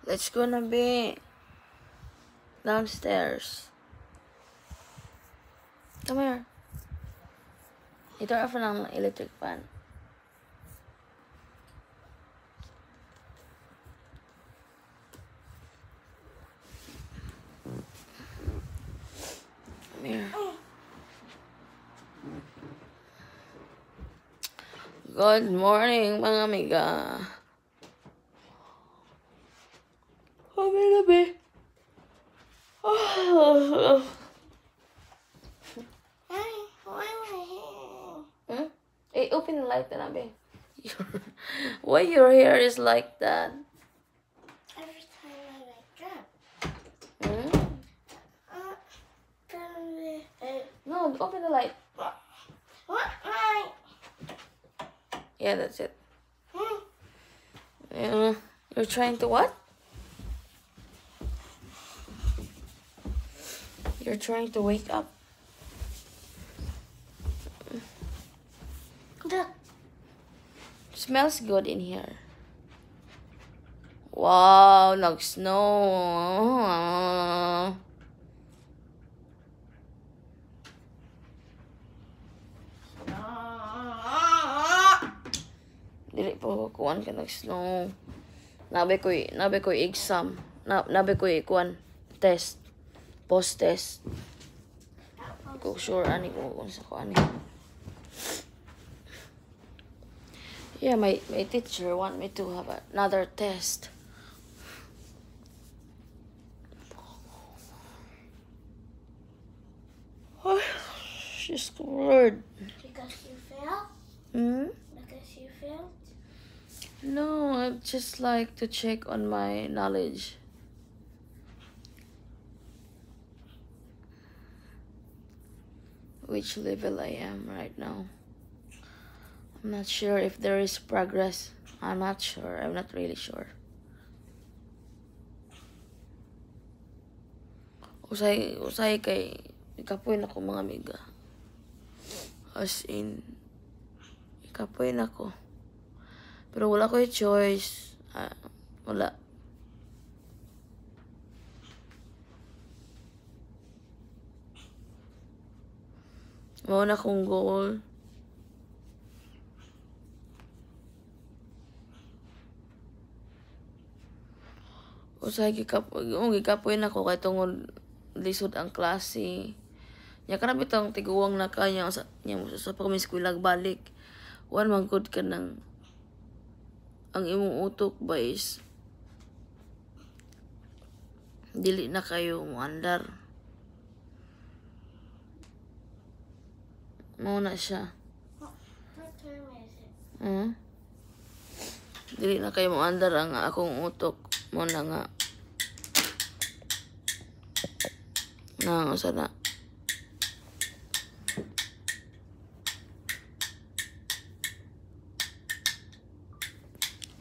Let's go na be downstairs. Come here. Ito off ng electric fan. Come here. Good morning, mga amiga. Kami na be. Hmm? Hey, open the light na be. Why your hair is like that? Every time I wake up. Hmm? No, open the light. What light? Yeah, that's it. You're trying to what? You're trying to wake up. Look. Smells good in here. Wow, nag-snow. Dili po kuan ka nag-snow. Nabe ko'y exam. Nabe ko'y kuan test. Post test. Ko sure ani ko kung sa kuan. Yeah, my teacher want me to have another test. Oh, she's scared. Because you failed? Hmm? Because you failed? No, I just like to check on my knowledge. Which level I am right now. I'm not sure if there is progress. I'm not sure. I'm not really sure. Usay kay ikapoy na ko mga amiga. As in, ikapoy na ko. Pero wala ko choice. Wala. Mao na kong goal. Usay gikapoy na ko kay tungod lisod ang klase. Nya kana bitong tiguwang na kanya sa pa kami eskwela balik. Wan man good ka nang ang imong utok ba is dili na kayo muandar. Mao na siya. What time is it? Dili na kayo muandar ang akong utok. Mo na nga. Nang sana.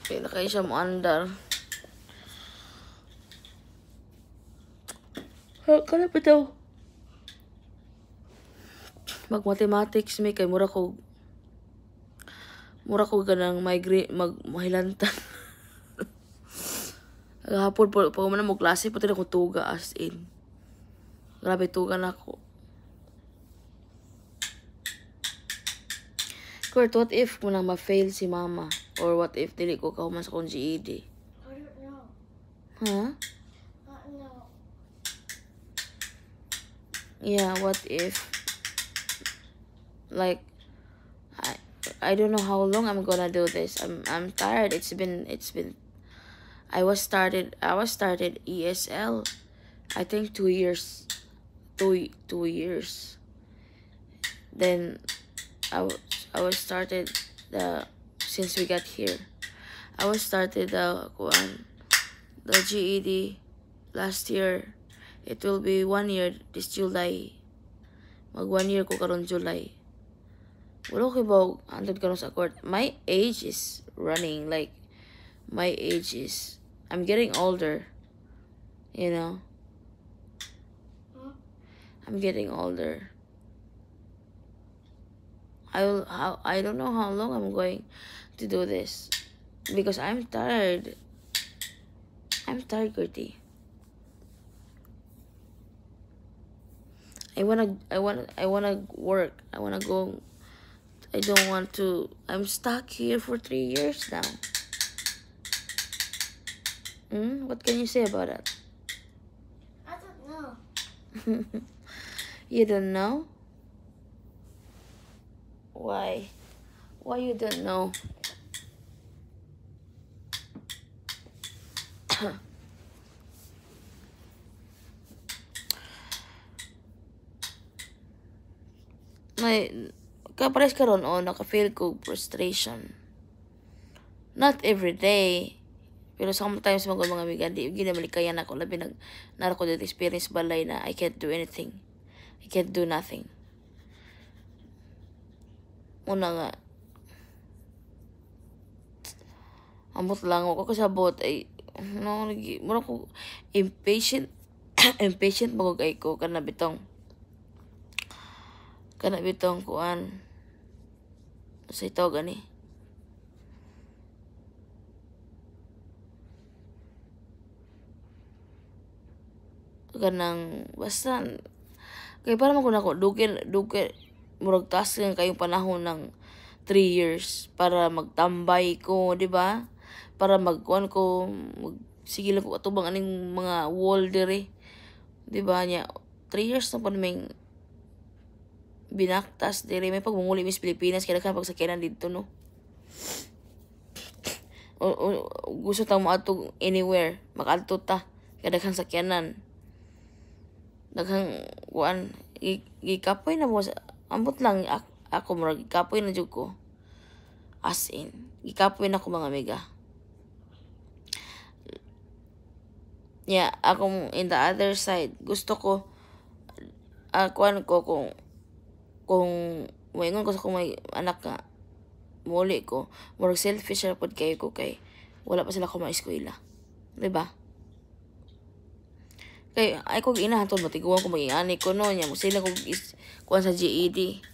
Dili na kayo siya muandar. Kana pa daw. Mag-mathematics may kay mura ko ganang mahilantan. Hapon po man mo klase pati na ko tuga as in. Grabe tuga na ako. Kurt, what if mo nang ma-fail si mama? Or what if dili ko kahuman sa kong GED? I don't know. Huh? No. Yeah, what if like I don't know how long I'm gonna do this. I'm tired. It's been I was started ESL I think 2 years. 2 years. Then I was started since we got here. I was started the GED last year. It will be 1 year this July. Mag 1 year ko karon July. Wala ko ba andad karon sa court. My age is running like I'm getting older. You know? I'm getting older. I don't know how long I'm going to do this because I'm tired. I'm tired, Gertie. I wanna work. I wanna go. I don't want to. I'm stuck here for 3 years now. What can you say about that? I don't know. You don't know? Why? Why you don't know? May kapares karon naka-feel ko frustration. Not every day. Pero sometimes mga amiga, di ginamaligayan ako labi nara ko dito experience balay na I can't do anything. I can't do nothing. Una nga, ambot lang ako kasabot ay no mura ko impatient impatient magugay ko kana bitong kuan sa ito gani kanang basta kay para man ko nako dugin murag taas lang kayong panahon ng 3 years para magtambay ko, di ba? Para magkuan ko, sige lang ko atubang aning mga wall diri. Di ba nya 3 years na pa naming binaktas diri may pagmumuli Miss Pilipinas kaya kan pagsakyanan dito no. O gusto ta mo atog anywhere, makadto ta kada kan sakyanan. Daghang kuan gikapoy na mo ambot lang ako murag gikapoy na jud ko. As in, gikapoy na ko mga amiga. Yeah, akong in the other side, gusto ko kuan ko kung moingon ko sa kung may anak nga muli ko, murag selfish ra pod kayo ko kay wala pa sila ko ma-eskwela. Diba? Kay ay kog inahanton matiguan ko magiani ko no nya mo sila kog kuan sa GED.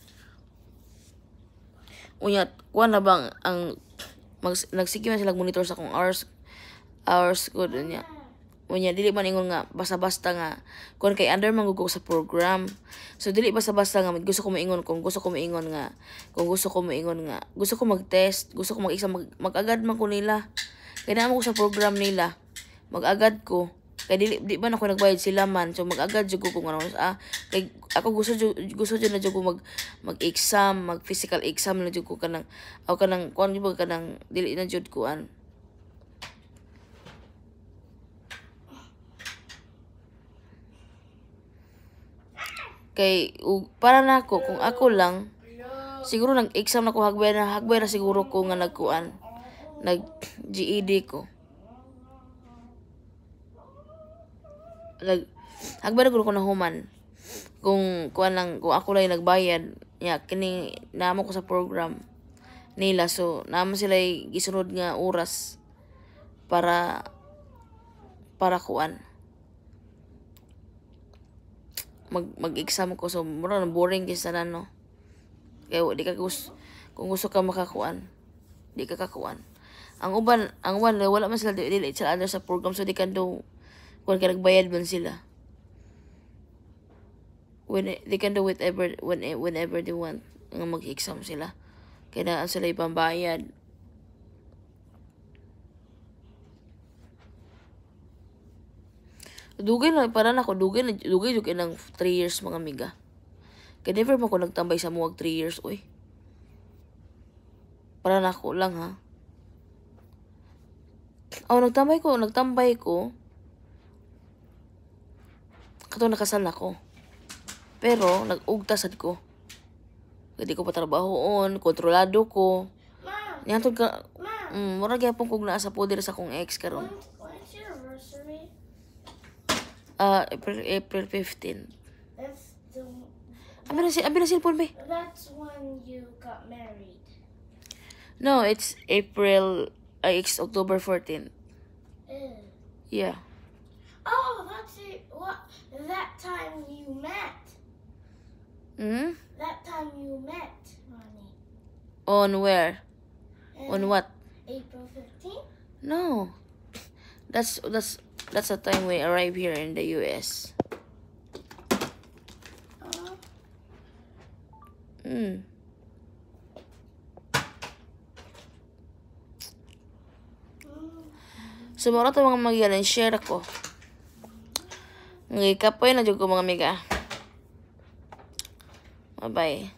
Unya kuan na bang ang nagsige man sila monitor sa akong hours ko nya. Unya dili man ingon nga basta-basta nga kuan kay under man gugog sa program. So dili basta-basta nga gusto ko maingon gusto ko mag-test, gusto ko mag-exam mag-agad man ko nila. Kay naa mo ko sa program nila. Mag-agad ko. Kay di ba na ako nagbayad sila man. So mag-agad jud ko kung ano kay ako gusto jud na jud ko mag-exam, mag-physical exam na jud ko kanang kuan jud kanang dili na jud kuan. Kay para na ako kung ako lang siguro nag-exam na ko hagbay na siguro ko nga nagkuan nag GED ko. Hagbay na ko na human kung kuan lang kung ako lang nagbayad nya kini namo ko sa program nila so namo sila gisunod nga oras para kuan mag-exam ko so mura boring kaysa na no kay di ka kung gusto ka makakuan di ka kakuan ang uban wala man sila dili sila under sa program so di ka do kung nagbayad man sila they can do whatever whenever they want nga mag-exam sila kaya na sila ipambayad. Dugay na para na ako dugay jud ng 3 years mga amiga. Kaya never man ko nagtambay sa muwag 3 years oy. Para na ako lang ha. Nagtambay ko. Kato nakasal ako. Pero nag-ugtasad ko. Hindi ko patrabahoon, kontrolado ko. Mom, Niyantod ka Mom, mura gyapon kog naa sa poder sa kong ex karon. when's your anniversary? April 15. That's the. Abi na cellphone be. That's when you got married. No, it's it's October 14. Ew. Yeah. Oh, that's it. What? That time you met. That time you met, Ronnie. On where? On what? April 15th? No. That's the time we arrive here in the US. So, mura ito mga magigalan, share ako. Ngayon, kapoy na dyan ko mga amiga. Bye-bye.